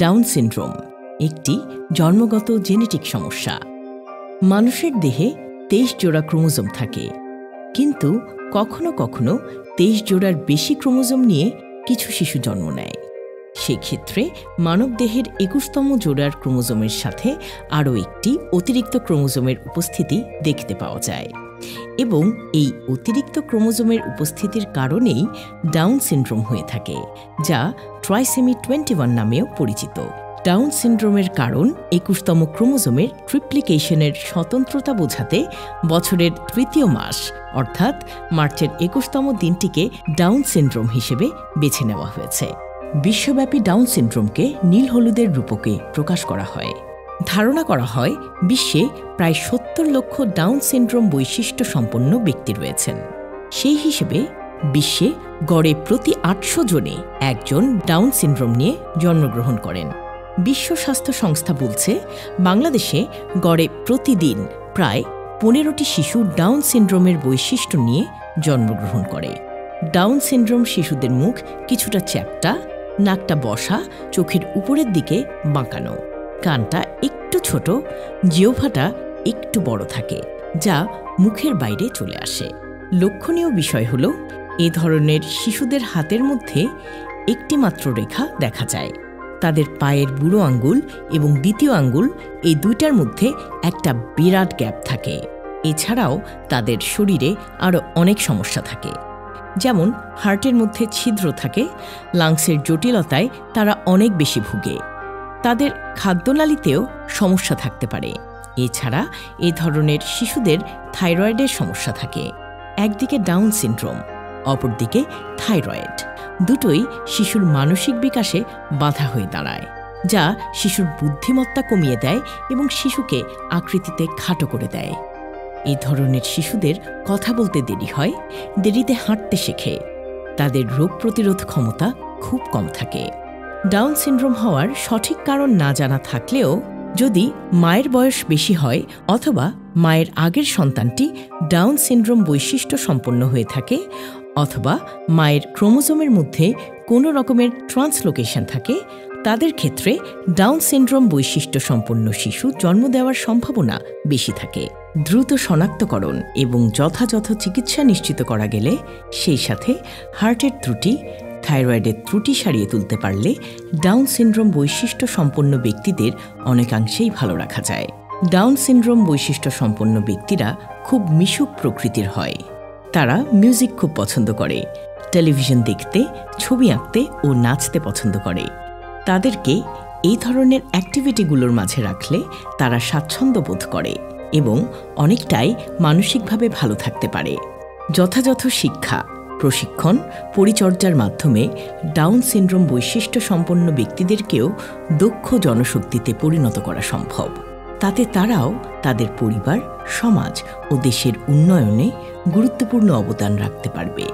Down syndrome একটি জন্মগত genetic সমস্যা। মানুষের দেহে 23 জোড়া ক্রোমোজোম থাকে, কিন্তু কখনো কখনো 23 জোড়ার বেশি ক্রোমোজোম নিয়ে কিছু শিশু জন্ম নেয়। সেক্ষেত্রে মানবদেহের 21তম জোড়ার ক্রোমোজোমের সাথে আরও একটি অতিরিক্ত ক্রোমোজোমের উপস্থিতি দেখতে পাওয়া যায়, এবং এই অতিরিক্ত ক্রোমোজোমের উপস্থিতির কারণেই ডাউন সিনড্রোম হয়ে থাকে, যা ট্রাইসেমি 21 নামেও পরিচিত। ডাউন সিনড্রোমের কারণ 21তম ক্রোমোজোমের ট্রিপ্লিকেশনের স্বতন্ত্রতা বোঝাতে বছরের তৃতীয় মাস অর্থাৎ মার্চের 21তম দিনটিকে ডাউন সিনড্রোম হিসেবে বেছে নেওয়া হয়েছে। বিশ্বব্যাপী ডাউন সিনড্রোমকে নীল হলুদের রূপকে প্রকাশ করা হয়। ধারণা করা হয় বিশ্বে প্রায় 70 লক্ষ ডাউন সিনড্রোম বৈশিষ্ট্য সম্পন্ন ব্যক্তি রয়েছেন। সেই হিসেবে বিশ্বে গড়ে প্রতি 800 জনে একজন ডাউন সিনড্রোম নিয়ে জন্মগ্রহণ করেন। বিশ্ব স্বাস্থ্য সংস্থা বলছে, বাংলাদেশে গড়ে প্রতিদিন প্রায় 15টি শিশু ডাউন সিনড্রোমের বৈশিষ্ট্য নিয়ে জন্মগ্রহণ করে। ডাউন সিনড্রোম শিশুদের মুখ কিছুটা চ্যাপ্টা, নাকটা বসা, চোখের উপরের দিকে বাঁকানো, কানটা একটু ছোট, জিহ্বাটা একটু বড় থাকে, যা মুখের বাইরে চলে আসে। লক্ষণীয় বিষয় হল, এ ধরনের শিশুদের হাতের মধ্যে একটি মাত্র রেখা দেখা যায়। তাদের পায়ের বুড়ো আঙ্গুল এবং দ্বিতীয় আঙ্গুল, এই দুইটার মধ্যে একটা বিরাট গ্যাপ থাকে। এছাড়াও তাদের শরীরে আরও অনেক সমস্যা থাকে, যেমন হার্টের মধ্যে ছিদ্র থাকে, লাংসের জটিলতায় তারা অনেক বেশি ভুগে, তাদের খাদ্যনালীতেও সমস্যা থাকতে পারে। এছাড়া এ ধরনের শিশুদের থাইরয়েডের সমস্যা থাকে। একদিকে ডাউন সিনড্রোম, অপরদিকে থাইরয়েড, দুটোই শিশুর মানসিক বিকাশে বাধা হয়ে দাঁড়ায়, যা শিশুর বুদ্ধিমত্তা কমিয়ে দেয় এবং শিশুকে আকৃতিতে খাটো করে দেয়। এই ধরনের শিশুদের কথা বলতে দেরি হয়, দেরিতে হাঁটতে শেখে, তাদের রোগ প্রতিরোধ ক্ষমতা খুব কম থাকে। ডাউন সিনড্রোম হওয়ার সঠিক কারণ না জানা থাকলেও, যদি মায়ের বয়স বেশি হয় অথবা মায়ের আগের সন্তানটি ডাউন সিনড্রোম বৈশিষ্ট্য সম্পন্ন হয়ে থাকে, অথবা মায়ের ক্রোমোজোমের মধ্যে কোনো রকমের ট্রান্সলোকেশন থাকে, তাদের ক্ষেত্রে ডাউন সিনড্রোম বৈশিষ্ট্য সম্পন্ন শিশু জন্ম দেওয়ার সম্ভাবনা বেশি থাকে। দ্রুত শনাক্তকরণ এবং যথাযথ চিকিৎসা নিশ্চিত করা গেলে, সেই সাথে হার্টের ত্রুটি, থাইরয়েডের ত্রুটি সারিয়ে তুলতে পারলে ডাউন সিনড্রোম বৈশিষ্ট্য সম্পন্ন ব্যক্তিদের অনেকাংশেই ভালো রাখা যায়। ডাউন সিনড্রোম বৈশিষ্ট্য সম্পন্ন ব্যক্তিরা খুব মিশুক প্রকৃতির হয়। তারা মিউজিক খুব পছন্দ করে, টেলিভিশন দেখতে, ছবি আঁকতে ও নাচতে পছন্দ করে। তাদেরকে এই ধরনের অ্যাক্টিভিটিগুলোর মাঝে রাখলে তারা স্বাচ্ছন্দ্য বোধ করে এবং অনেকটাই মানসিকভাবে ভালো থাকতে পারে। যথাযথ শিক্ষা, প্রশিক্ষণ, পরিচর্যার মাধ্যমে ডাউন সিনড্রোম বৈশিষ্ট্য সম্পন্ন ব্যক্তিদেরকেও দক্ষ জনশক্তিতে পরিণত করা সম্ভব। তাতে তারাও তাদের পরিবার, সমাজ ও দেশের উন্নয়নে গুরুত্বপূর্ণ অবদান রাখতে পারবে।